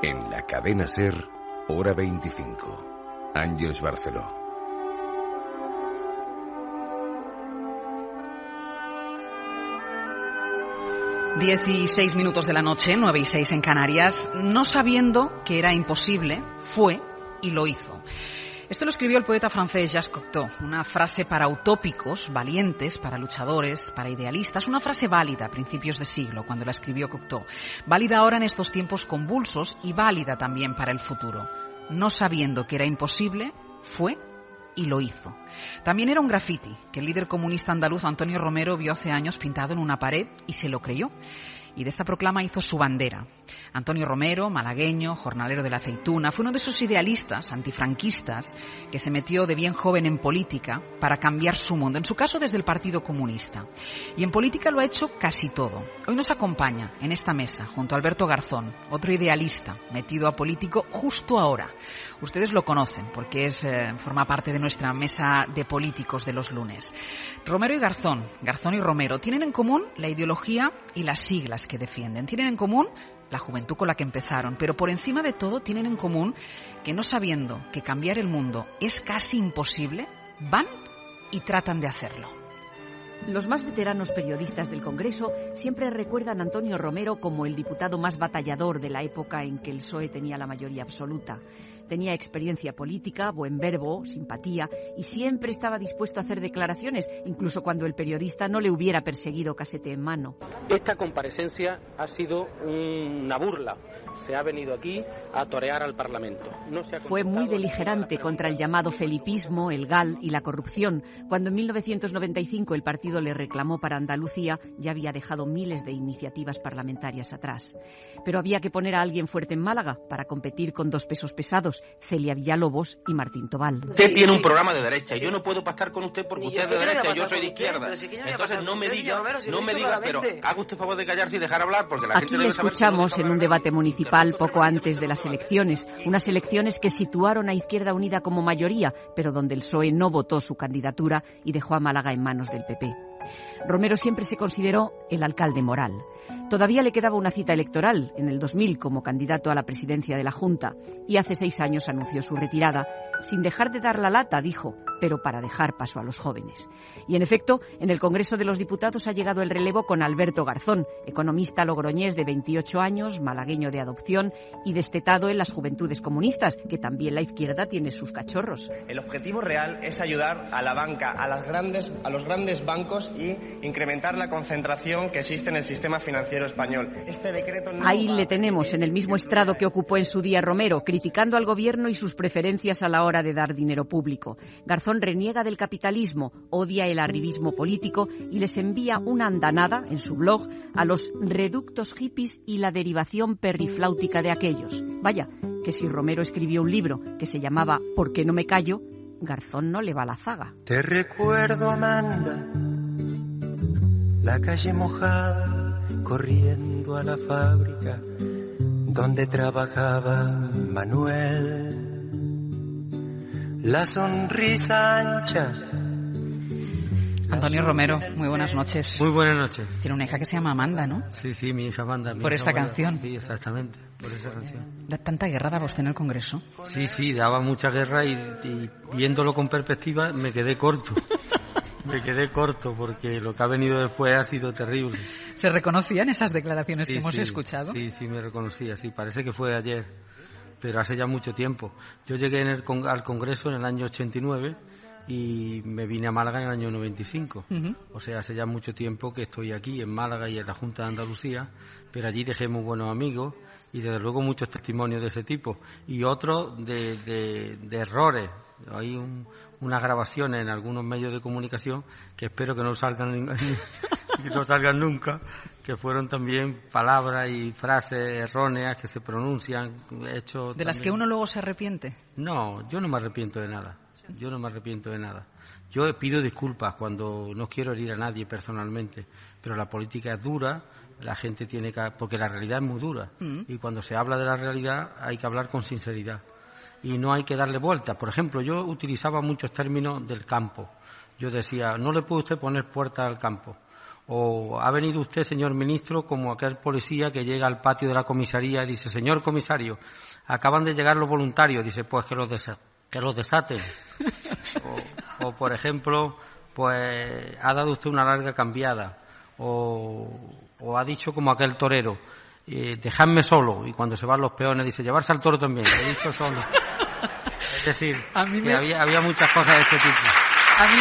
En la cadena SER, hora 25. Ángeles Barceló. Dieciséis minutos de la noche, 9:06 en Canarias. No sabiendo que era imposible, fue y lo hizo. Esto lo escribió el poeta francés Jacques Cocteau, una frase para utópicos, valientes, para luchadores, para idealistas, una frase válida a principios de siglo, cuando la escribió Cocteau, válida ahora en estos tiempos convulsos y válida también para el futuro. No sabiendo que era imposible, fue y lo hizo. También era un graffiti que el líder comunista andaluz Antonio Romero vio hace años pintado en una pared y se lo creyó. Y de esta proclama hizo su bandera. Antonio Romero, malagueño, jornalero de la aceituna, fue uno de esos idealistas antifranquistas que se metió de bien joven en política para cambiar su mundo, en su caso desde el Partido Comunista. Y en política lo ha hecho casi todo. Hoy nos acompaña en esta mesa, junto a Alberto Garzón, otro idealista metido a político justo ahora. Ustedes lo conocen porque forma parte de nuestra mesa de políticos de los lunes. Romero y Garzón y Romero, tienen en común la ideología y las siglas que defienden. Tienen en común la juventud con la que empezaron, pero por encima de todo tienen en común que, no sabiendo que cambiar el mundo es casi imposible, van y tratan de hacerlo. Los más veteranos periodistas del Congreso siempre recuerdan a Antonio Romero como el diputado más batallador de la época en que el PSOE tenía la mayoría absoluta. Tenía experiencia política, buen verbo, simpatía y siempre estaba dispuesto a hacer declaraciones, incluso cuando el periodista no le hubiera perseguido casete en mano. Esta comparecencia ha sido una burla. Se ha venido aquí a torear al Parlamento. Fue muy beligerante contra el llamado felipismo, el GAL y la corrupción. Cuando en 1995 el partido le reclamó para Andalucía, ya había dejado miles de iniciativas parlamentarias atrás. Pero había que poner a alguien fuerte en Málaga para competir con dos pesos pesados, Celia Villalobos y Martín Tobal. Usted tiene un programa de derecha y yo no puedo pactar con usted porque usted es de derecha y yo soy de izquierda. Entonces no me diga, pero haga usted favor de callarse y dejar hablar porque la gente debe saber. Aquí le escuchamos en un debate municipal poco antes de las elecciones, unas elecciones que situaron a Izquierda Unida como mayoría, pero donde el PSOE no votó su candidatura y dejó a Málaga en manos del PP. Romero siempre se consideró el alcalde moral. Todavía le quedaba una cita electoral en el 2000 como candidato a la presidencia de la Junta y hace 6 años anunció su retirada, sin dejar de dar la lata, dijo, pero para dejar paso a los jóvenes. Y en efecto, en el Congreso de los Diputados ha llegado el relevo con Alberto Garzón, economista logroñés de 28 años, malagueño de adopción y destetado en las juventudes comunistas, que también la izquierda tiene sus cachorros. El objetivo real es ayudar a la banca, a los grandes bancos y incrementar la concentración que existe en el sistema financiero español. Este decreto no Ahí le tenemos, en el mismo estrado que ocupó en su día Romero, criticando al gobierno y sus preferencias a la hora de dar dinero público. Garzón reniega del capitalismo, odia el arribismo político y les envía una andanada en su blog a los reductos hippies y la derivación perrifláutica de aquellos. Vaya, que si Romero escribió un libro que se llamaba ¿Por qué no me callo?, Garzón no le va la zaga. Te recuerdo, Amanda, la calle mojada, corriendo a la fábrica donde trabajaba Manuel. La sonrisa ancha. Antonio Romero, muy buenas noches. Muy buenas noches. Tiene una hija que se llama Amanda, ¿no? Sí, mi hija Amanda. Por esta canción. Sí, exactamente, por esa canción. ¿Da tanta guerra daba usted en el Congreso? Sí, daba mucha guerra y viéndolo con perspectiva me quedé corto. Me quedé corto porque lo que ha venido después ha sido terrible. ¿Se reconocían esas declaraciones que hemos escuchado? Sí, me reconocía, sí, parece que fue ayer, pero hace ya mucho tiempo. Yo llegué al Congreso en el año 89 y me vine a Málaga en el año 95. O sea, hace ya mucho tiempo que estoy aquí en Málaga y en la Junta de Andalucía, pero allí dejé muy buenos amigos y desde luego muchos testimonios de ese tipo y otros de errores. Hay unas grabaciones en algunos medios de comunicación que espero que no salgan nunca, que fueron también palabras y frases erróneas que se pronuncian, hechos ¿de las que uno luego se arrepiente? No, yo no me arrepiento de nada. Yo pido disculpas cuando no quiero herir a nadie personalmente, pero la política es dura, la gente tiene que... porque la realidad es muy dura y cuando se habla de la realidad hay que hablar con sinceridad y no hay que darle vueltas. Por ejemplo, yo utilizaba muchos términos del campo. Yo decía, no le puede usted poner puerta al campo, O ha venido usted, señor ministro, como aquel policía que llega al patio de la comisaría y dice, señor comisario, acaban de llegar los voluntarios. Dice, pues que los desaten. O por ejemplo, pues ha dado usted una larga cambiada. O ha dicho como aquel torero, dejadme solo. Y cuando se van los peones dice, llevarse al toro también, he dicho solo. Es decir, que había muchas cosas de este tipo. A mí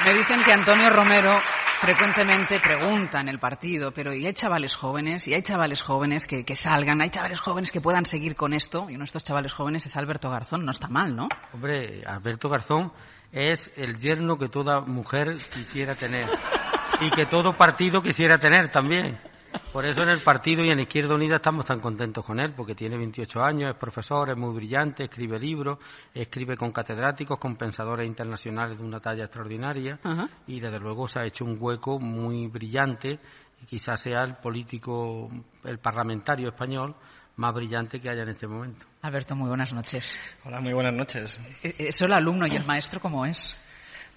me dicen que Antonio Romero frecuentemente pregunta en el partido, pero ¿y hay chavales jóvenes? ¿Y hay chavales jóvenes que salgan? ¿Hay chavales jóvenes que puedan seguir con esto? Y uno de estos chavales jóvenes es Alberto Garzón. No está mal, ¿no? Hombre, Alberto Garzón es el yerno que toda mujer quisiera tener y que todo partido quisiera tener también. Por eso en el partido y en Izquierda Unida estamos tan contentos con él, porque tiene 28 años, es profesor, es muy brillante, escribe libros, escribe con catedráticos, con pensadores internacionales de una talla extraordinaria. Uh-huh. Y desde luego se ha hecho un hueco muy brillante y quizás sea el político, el parlamentario español más brillante que haya en este momento. Alberto, muy buenas noches. Hola, muy buenas noches. ¿Eso el alumno y el maestro cómo es?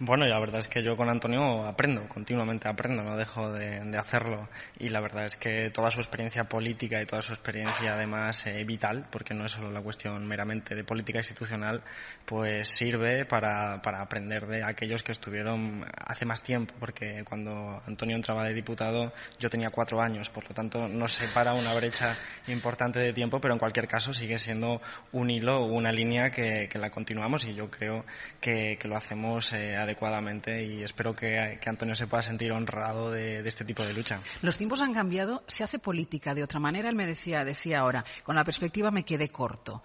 Bueno, la verdad es que yo con Antonio aprendo, continuamente aprendo, no dejo de hacerlo. Y la verdad es que toda su experiencia política y toda su experiencia además vital, porque no es solo la cuestión meramente de política institucional, pues sirve para aprender de aquellos que estuvieron hace más tiempo, porque cuando Antonio entraba de diputado yo tenía 4 años, por lo tanto nos separa una brecha importante de tiempo, pero en cualquier caso sigue siendo un hilo, una línea que la continuamos y yo creo que lo hacemos adecuadamente y espero que Antonio se pueda sentir honrado de este tipo de lucha. Los tiempos han cambiado, se hace política de otra manera. Él me decía ahora, con la perspectiva me quedé corto.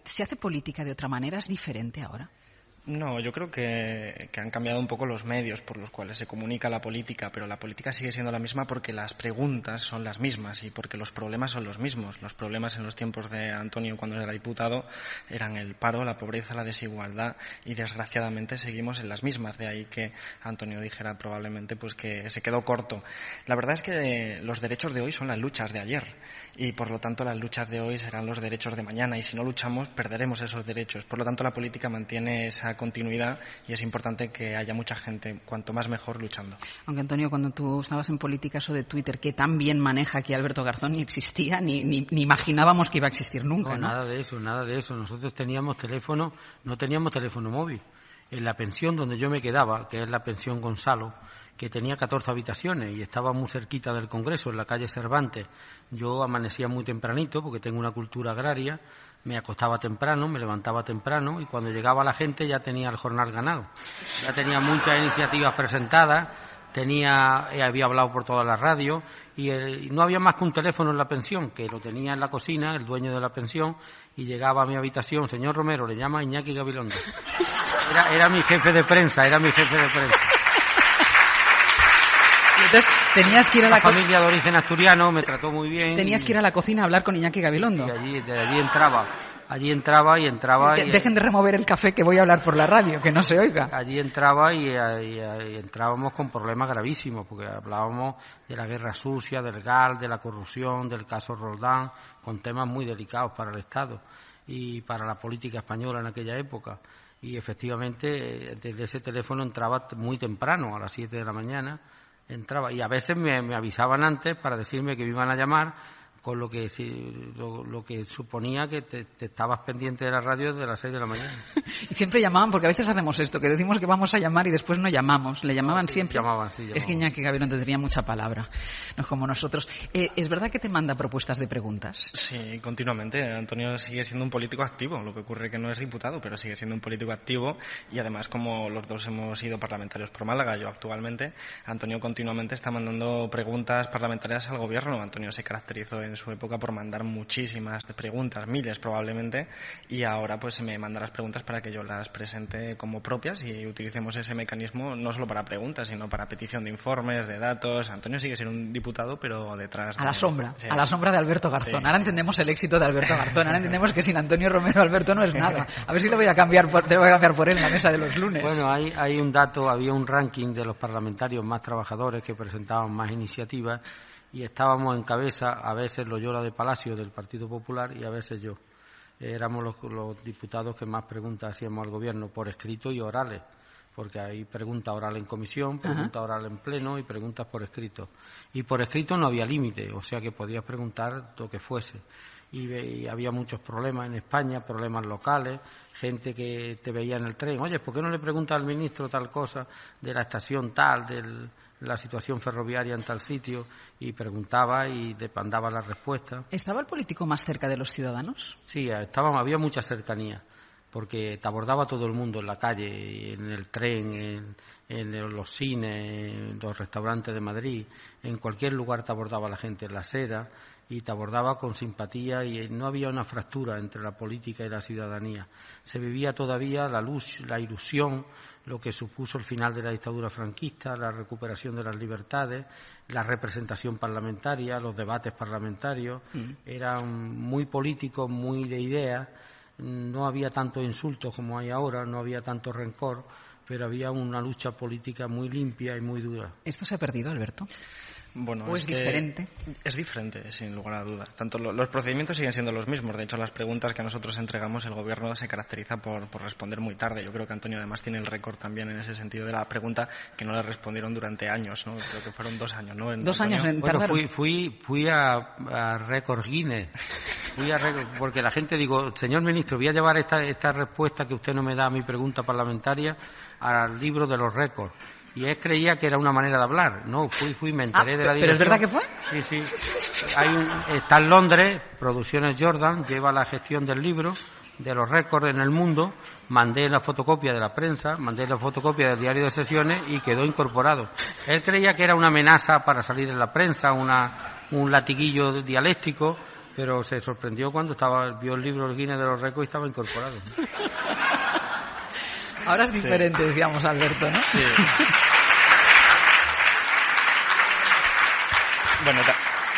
¿Se hace política de otra manera? ¿Es diferente ahora? No, yo creo que han cambiado un poco los medios por los cuales se comunica la política, pero la política sigue siendo la misma porque las preguntas son las mismas y porque los problemas son los mismos. Los problemas en los tiempos de Antonio cuando era diputado eran el paro, la pobreza, la desigualdad y desgraciadamente seguimos en las mismas. De ahí que Antonio dijera probablemente pues que se quedó corto. La verdad es que los derechos de hoy son las luchas de ayer y por lo tanto las luchas de hoy serán los derechos de mañana y si no luchamos perderemos esos derechos. Por lo tanto la política mantiene esa continuidad y es importante que haya mucha gente, cuanto más mejor, luchando. Aunque Antonio, cuando tú estabas en política, eso de Twitter, que tan bien maneja aquí Alberto Garzón, ni existía, ni imaginábamos que iba a existir nunca, ¿no? Nada de eso. Nosotros teníamos teléfono, no teníamos teléfono móvil. En la pensión donde yo me quedaba, que es la pensión Gonzalo, que tenía 14 habitaciones y estaba muy cerquita del Congreso, en la calle Cervantes. Yo amanecía muy tempranito, porque tengo una cultura agraria, me acostaba temprano, me levantaba temprano y cuando llegaba la gente ya tenía el jornal ganado. Ya tenía muchas iniciativas presentadas, había hablado por todas las radios y no había más que un teléfono en la pensión, que lo tenía en la cocina, el dueño de la pensión, y llegaba a mi habitación, señor Romero, le llama Iñaki Gabilondo. Era mi jefe de prensa. Y entonces tenías que ir a la familia de origen asturiano, me trató muy bien. Tenías que ir a la cocina a hablar con Iñaki Gabilondo. Sí, allí entraba. Dejen de remover el café que voy a hablar por la radio, que no se oiga. Allí entraba y entrábamos con problemas gravísimos, porque hablábamos de la guerra sucia, del GAL, de la corrupción, del caso Roldán, con temas muy delicados para el Estado y para la política española en aquella época. Y efectivamente desde ese teléfono entraba muy temprano, a las 7 de la mañana, entraba y a veces me avisaban antes para decirme que me iban a llamar, con lo que suponía que te estabas pendiente de la radio desde las 6 de la mañana. Y siempre llamaban, porque a veces hacemos esto, que decimos que vamos a llamar y después no llamamos. Le llamaban siempre. Llamaban. Es que Iñaki Gabilondo tenía mucha palabra, no es como nosotros. ¿Es verdad que te manda propuestas de preguntas? Sí, continuamente. Antonio sigue siendo un político activo, lo que ocurre que no es diputado, pero sigue siendo un político activo y además como los dos hemos sido parlamentarios por Málaga, yo actualmente, Antonio continuamente está mandando preguntas parlamentarias al gobierno. Antonio se caracterizó en su época por mandar muchísimas preguntas, miles probablemente, y ahora pues me manda las preguntas para que yo las presente como propias y utilicemos ese mecanismo no solo para preguntas, sino para petición de informes, de datos. Antonio sigue siendo un diputado, pero detrás... A la sombra de Alberto Garzón. Sí. Ahora entendemos el éxito de Alberto Garzón, ahora entendemos que sin Antonio Romero Alberto no es nada. A ver si te voy a cambiar por él en la mesa de los lunes. Bueno, hay un dato, había un ranking de los parlamentarios más trabajadores que presentaban más iniciativas y estábamos en cabeza, a veces Loyola de Palacio del Partido Popular y a veces yo. Éramos los diputados que más preguntas hacíamos al gobierno por escrito y orales, porque hay pregunta oral en comisión, pregunta oral en pleno y preguntas por escrito. Y por escrito no había límite, o sea que podías preguntar lo que fuese. Y había muchos problemas en España, problemas locales, gente que te veía en el tren. Oye, ¿por qué no le preguntas al ministro tal cosa de la estación tal, de la situación ferroviaria en tal sitio? Y preguntaba y te mandaba la respuesta. ¿Estaba el político más cerca de los ciudadanos? Sí, había mucha cercanía, porque te abordaba todo el mundo en la calle, en el tren, en los cines, en los restaurantes de Madrid, en cualquier lugar te abordaba la gente, en la acera, y te abordaba con simpatía, y no había una fractura entre la política y la ciudadanía. Se vivía todavía la luz, la ilusión, lo que supuso el final de la dictadura franquista, la recuperación de las libertades, la representación parlamentaria, los debates parlamentarios. Eran muy políticos, muy de ideas. No había tantos insultos como hay ahora, no había tanto rencor, pero había una lucha política muy limpia y muy dura. ¿Esto se ha perdido, Alberto? Bueno, ¿O es diferente? Es diferente, sin lugar a duda. Tanto los procedimientos siguen siendo los mismos. De hecho, las preguntas que nosotros entregamos, el Gobierno se caracteriza por responder muy tarde. Yo creo que Antonio además tiene el récord también en ese sentido de la pregunta, que no le respondieron durante años, ¿no? Creo que fueron 2 años, ¿no? 2 años en tardaron. Bueno, fui a récord Guinness. Porque la gente, digo, señor ministro, voy a llevar esta respuesta que usted no me da a mi pregunta parlamentaria al libro de los récords. Y él creía que era una manera de hablar. No, fui, me enteré de la dirección. ¿Pero es verdad que fue? Sí. Está en Londres, Producciones Jordan, lleva la gestión del libro, de los récords en el mundo. Mandé la fotocopia de la prensa, mandé la fotocopia del diario de sesiones y quedó incorporado. Él creía que era una amenaza para salir en la prensa, un latiguillo dialéctico, pero se sorprendió cuando vio el libro del Guinness de los récords y estaba incorporado. Ahora es diferente, digamos, Alberto, ¿no? Sí.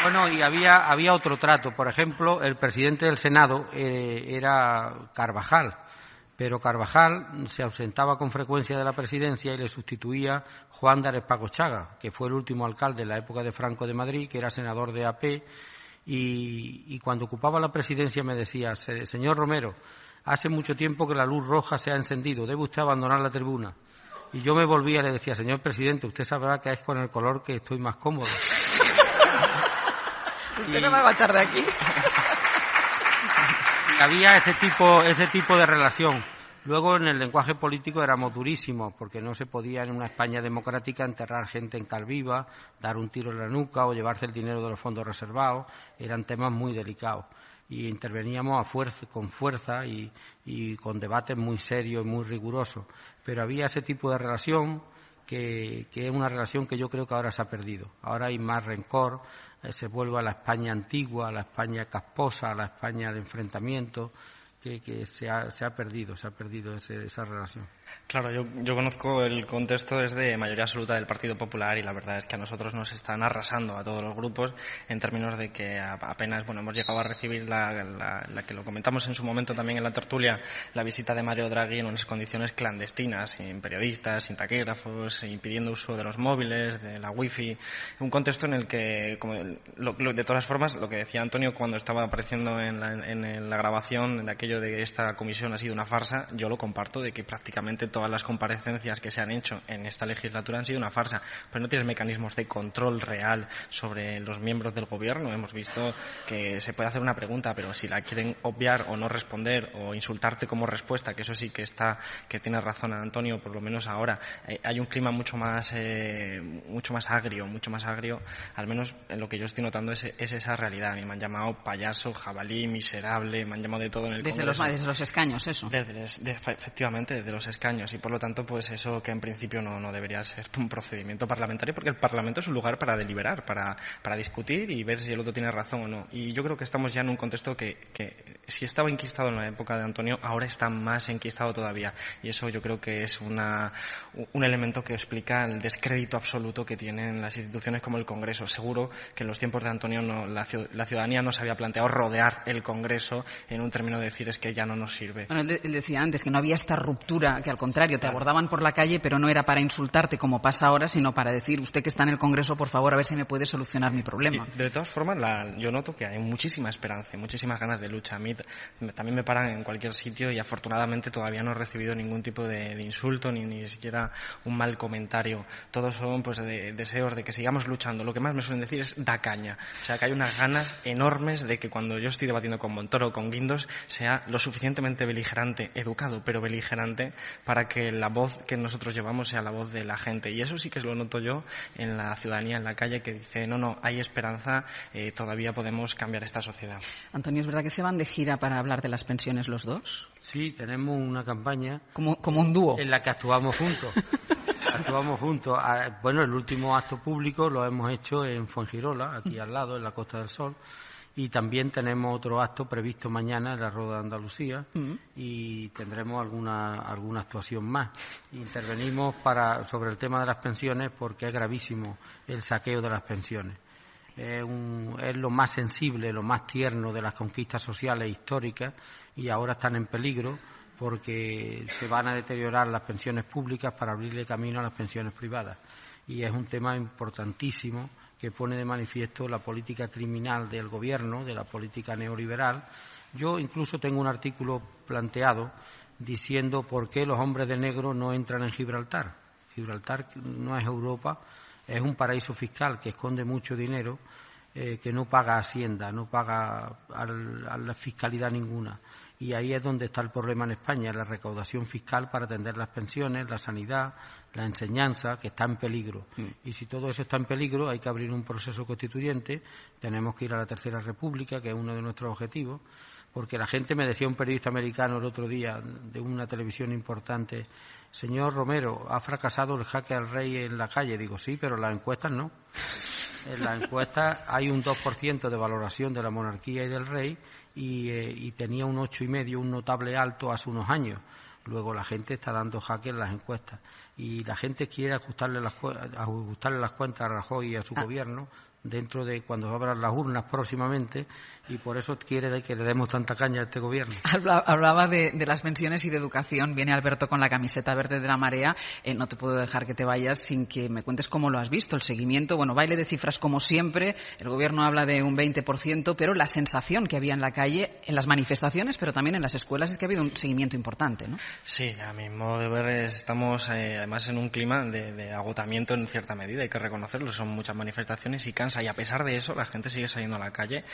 Bueno, y había otro trato. Por ejemplo, el presidente del Senado era Carvajal, pero Carvajal se ausentaba con frecuencia de la presidencia y le sustituía Juan de Arespacochaga, que fue el último alcalde en la época de Franco de Madrid, que era senador de AP, y cuando ocupaba la presidencia me decía: señor Romero, hace mucho tiempo que la luz roja se ha encendido, debe usted abandonar la tribuna. Y yo me volvía y le decía: señor presidente, usted sabrá que es con el color que estoy más cómodo. Usted no me va a echar de aquí. Y había ese tipo de relación. Luego, en el lenguaje político éramos durísimos, porque no se podía en una España democrática enterrar gente en calviva, dar un tiro en la nuca o llevarse el dinero de los fondos reservados. Eran temas muy delicados. Y interveníamos con fuerza y con debates muy serios y muy rigurosos. Pero había ese tipo de relación que es una relación que yo creo que ahora se ha perdido. Ahora hay más rencor, se vuelve a la España antigua, a la España casposa, a la España de enfrentamiento, que se ha perdido esa relación. Claro, yo conozco el contexto desde mayoría absoluta del Partido Popular y la verdad es que a nosotros nos están arrasando a todos los grupos en términos de que apenas hemos llegado a recibir la que lo comentamos en su momento también en la tertulia, la visita de Mario Draghi en unas condiciones clandestinas, sin periodistas, sin taquígrafos, impidiendo uso de los móviles, de la wifi, un contexto en el que, de todas formas, lo que decía Antonio cuando estaba apareciendo en la grabación de aquello de que esta comisión ha sido una farsa, yo lo comparto, de que prácticamente todas las comparecencias que se han hecho en esta legislatura han sido una farsa, pero no tienes mecanismos de control real sobre los miembros del gobierno. Hemos visto que se puede hacer una pregunta, pero si la quieren obviar o no responder o insultarte como respuesta, que eso sí que tiene razón Antonio, por lo menos ahora, hay un clima mucho más agrio, al menos en lo que yo estoy notando es esa realidad. A mí me han llamado payaso, jabalí, miserable, me han llamado de todo en el Congreso. Desde los escaños, eso. Efectivamente, desde los escaños. Y por lo tanto, pues eso que en principio no debería ser un procedimiento parlamentario, porque el Parlamento es un lugar para deliberar, para discutir y ver si el otro tiene razón o no. Y yo creo que estamos ya en un contexto que si estaba enquistado en la época de Antonio, ahora está más enquistado todavía. Y eso yo creo que es un elemento que explica el descrédito absoluto que tienen las instituciones como el Congreso. Seguro que en los tiempos de Antonio la ciudadanía no se había planteado rodear el Congreso en un término de decir decir es que ya no nos sirve. Bueno, él decía antes que no había esta ruptura, que al contrario, te abordaban por la calle, pero no era para insultarte como pasa ahora, sino para decir, usted que está en el Congreso, por favor, a ver si me puede solucionar mi problema. Sí, de todas formas, yo noto que hay muchísima esperanza, muchísimas ganas de lucha. A mí también me paran en cualquier sitio y afortunadamente todavía no he recibido ningún tipo de insulto ni siquiera un mal comentario. Todos son pues deseos de que sigamos luchando. Lo que más me suelen decir es da caña. O sea, que hay unas ganas enormes de que cuando yo estoy debatiendo con Montoro o con Guindos sea lo suficientemente beligerante, educado, pero beligerante, para que la voz que nosotros llevamos sea la voz de la gente. Y eso sí que lo noto yo en la ciudadanía, en la calle, que dice, no, hay esperanza, todavía podemos cambiar esta sociedad. Antonio, ¿es verdad que se van de gira para hablar de las pensiones los dos? Sí, tenemos una campaña. Como un dúo. En la que actuamos juntos. Bueno, el último acto público lo hemos hecho en Fuengirola, aquí al lado, en la Costa del Sol. Y también tenemos otro acto previsto mañana en la Rueda de Andalucía y tendremos alguna actuación más. Intervenimos sobre el tema de las pensiones porque es gravísimo el saqueo de las pensiones. Es lo más sensible, lo más tierno de las conquistas sociales históricas y ahora están en peligro porque se van a deteriorar las pensiones públicas para abrirle camino a las pensiones privadas. Y es un tema importantísimo que pone de manifiesto la política criminal del gobierno, de la política neoliberal. Yo incluso tengo un artículo planteado diciendo por qué los hombres de negro no entran en Gibraltar. Gibraltar no es Europa, es un paraíso fiscal que esconde mucho dinero, que no paga Hacienda, no paga a la fiscalidad ninguna. Y ahí es donde está el problema en España, la recaudación fiscal para atender las pensiones, la sanidad, la enseñanza, que está en peligro. Y si todo eso está en peligro, hay que abrir un proceso constituyente, tenemos que ir a la Tercera República, que es uno de nuestros objetivos, porque la gente, me decía un periodista americano el otro día de una televisión importante, señor Romero, ¿ha fracasado el jaque al rey en la calle? Digo, sí, pero en las encuestas no. En las encuestas hay un 2% de valoración de la monarquía y del rey y tenía un 8,5%, un notable alto hace unos años. Luego la gente está dando jaque en las encuestas y la gente quiere ajustarle las cuentas a Rajoy y a su gobierno dentro de cuando abran las urnas próximamente y por eso quiere que le demos tanta caña a este gobierno. Hablaba de las pensiones y de educación. Viene Alberto con la camiseta verde de la Marea. No te puedo dejar que te vayas sin que me cuentes cómo lo has visto, el seguimiento. Bueno, baile de cifras como siempre. El gobierno habla de un 20%, pero la sensación que había en la calle, en las manifestaciones, pero también en las escuelas, es que ha habido un seguimiento importante, ¿no? Sí, a mi modo de ver estamos además en un clima de agotamiento en cierta medida, hay que reconocerlo, son muchas manifestaciones y cansa, y a pesar de eso la gente sigue saliendo a la calle.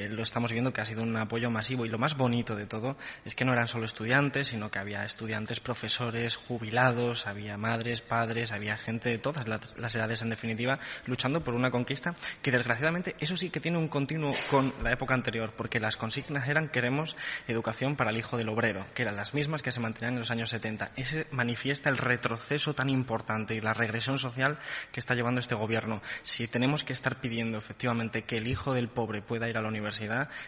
Lo estamos viendo que ha sido un apoyo masivo y lo más bonito de todo es que no eran solo estudiantes, sino que había estudiantes, profesores, jubilados, había madres, padres, había gente de todas las edades en definitiva luchando por una conquista que desgraciadamente eso sí que tiene un continuo con la época anterior, porque las consignas eran queremos educación para el hijo del obrero, que eran las mismas que se mantenían en los años 70. Ese manifiesta el retroceso tan importante y la regresión social que está llevando este gobierno. Si tenemos que estar pidiendo efectivamente que el hijo del pobre pueda ir a la universidad,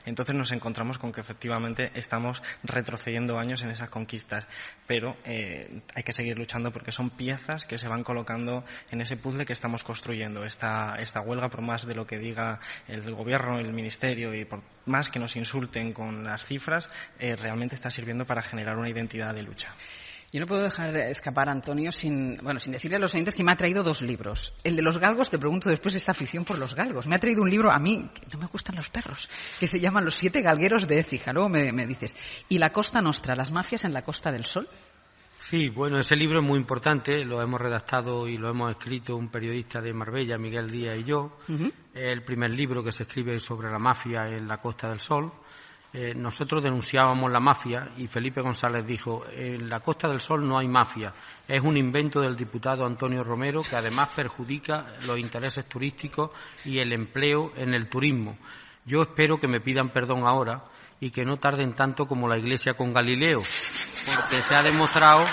entonces nos encontramos con que efectivamente estamos retrocediendo años en esas conquistas, pero hay que seguir luchando porque son piezas que se van colocando en ese puzzle que estamos construyendo. Esta huelga, por más de lo que diga el gobierno, el ministerio y por más que nos insulten con las cifras, realmente está sirviendo para generar una identidad de lucha. Yo no puedo dejar escapar, Antonio, sin decirle a los oyentes que me ha traído 2 libros. El de los galgos, te pregunto después esta afición por los galgos. Me ha traído un libro a mí, que no me gustan los perros, que se llama Los 7 galgueros de Écija. Luego me dices. Y La Costa Nostra, las mafias en la Costa del Sol. Sí, bueno, ese libro es muy importante, lo hemos redactado y lo hemos escrito un periodista de Marbella, Miguel Díaz, y yo. Es el primer libro que se escribe sobre la mafia en la Costa del Sol. Nosotros denunciábamos la mafia y Felipe González dijo, en la Costa del Sol no hay mafia, es un invento del diputado Antonio Romero que además perjudica los intereses turísticos y el empleo en el turismo. Yo espero que me pidan perdón ahora y que no tarden tanto como la Iglesia con Galileo, porque se ha demostrado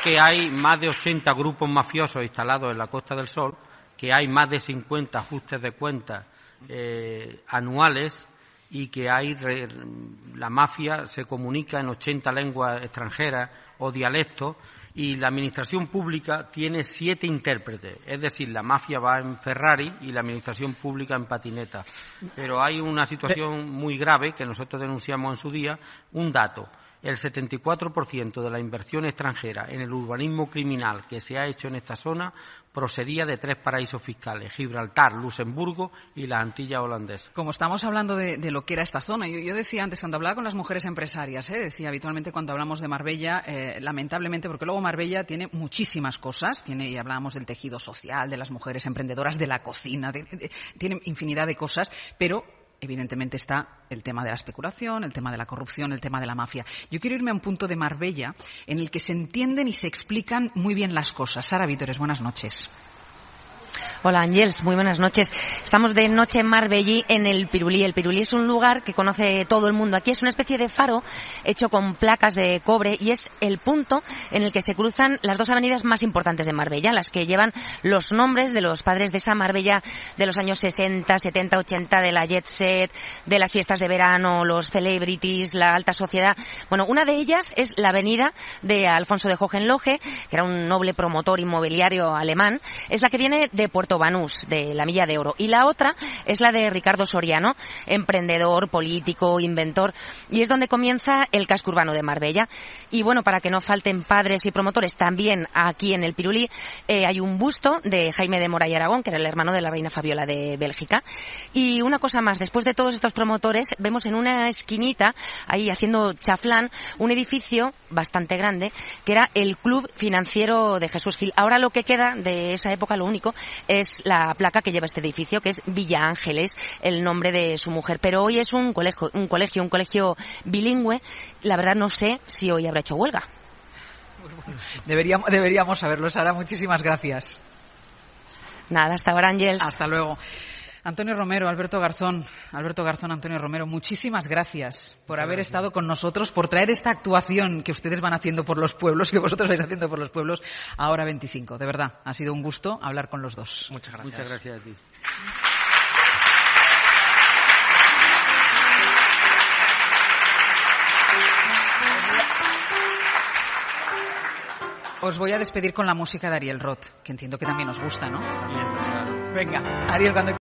que hay más de 80 grupos mafiosos instalados en la Costa del Sol, que hay más de 50 ajustes de cuentas anuales y que la mafia se comunica en 80 lenguas extranjeras o dialectos Y la administración pública tiene 7 intérpretes, es decir, la mafia va en Ferrari y la administración pública en patineta. Pero hay una situación muy grave que nosotros denunciamos en su día, un dato. El 74% de la inversión extranjera en el urbanismo criminal que se ha hecho en esta zona procedía de 3 paraísos fiscales: Gibraltar, Luxemburgo y las Antillas holandesas. Como estamos hablando de lo que era esta zona, yo decía antes, cuando hablaba con las mujeres empresarias, decía habitualmente cuando hablamos de Marbella, lamentablemente, porque luego Marbella tiene muchísimas cosas, y hablábamos del tejido social, de las mujeres emprendedoras, de la cocina, tiene infinidad de cosas, pero evidentemente está el tema de la especulación, el tema de la corrupción, el tema de la mafia. Yo quiero irme a un punto de Marbella en el que se entienden y se explican muy bien las cosas. Sara Vítores, buenas noches. Hola, Ángels, muy buenas noches. Estamos de noche en Marbella, en el Pirulí. El Pirulí es un lugar que conoce todo el mundo. Aquí es una especie de faro hecho con placas de cobre y es el punto en el que se cruzan las 2 avenidas más importantes de Marbella, las que llevan los nombres de los padres de esa Marbella de los años 60, 70, 80, de la jet set, de las fiestas de verano, los celebrities, la alta sociedad. Bueno, una de ellas es la avenida de Alfonso de Hohenlohe, que era un noble promotor inmobiliario alemán. Es la que viene de Puerto Banús, de la Milla de Oro, y la otra es la de Ricardo Soriano, emprendedor, político, inventor, y es donde comienza el casco urbano de Marbella. Y bueno, para que no falten padres y promotores, también aquí en el Pirulí hay un busto de Jaime de Mora y Aragón, que era el hermano de la reina Fabiola de Bélgica. Y una cosa más, después de todos estos promotores, vemos en una esquinita, ahí haciendo chaflán, un edificio bastante grande, que era el Club Financiero de Jesús Gil. Ahora lo que queda de esa época, lo único, es la placa que lleva este edificio, que es Villa Ángeles, el nombre de su mujer. Pero hoy es un colegio bilingüe. La verdad no sé si hoy habrá hecho huelga. Deberíamos saberlo, Sara. Muchísimas gracias. Nada, hasta ahora, Ángels. Hasta luego. Antonio Romero, Alberto Garzón, Antonio Romero, muchísimas gracias por haber estado con nosotros, por traer esta actuación que ustedes van haciendo por los pueblos, que vosotros vais haciendo por los pueblos, a Hora 25. De verdad, ha sido un gusto hablar con los dos. Muchas gracias. Muchas gracias a ti. Os voy a despedir con la música de Ariel Roth, que entiendo que también os gusta, ¿no? Venga, Ariel, cuando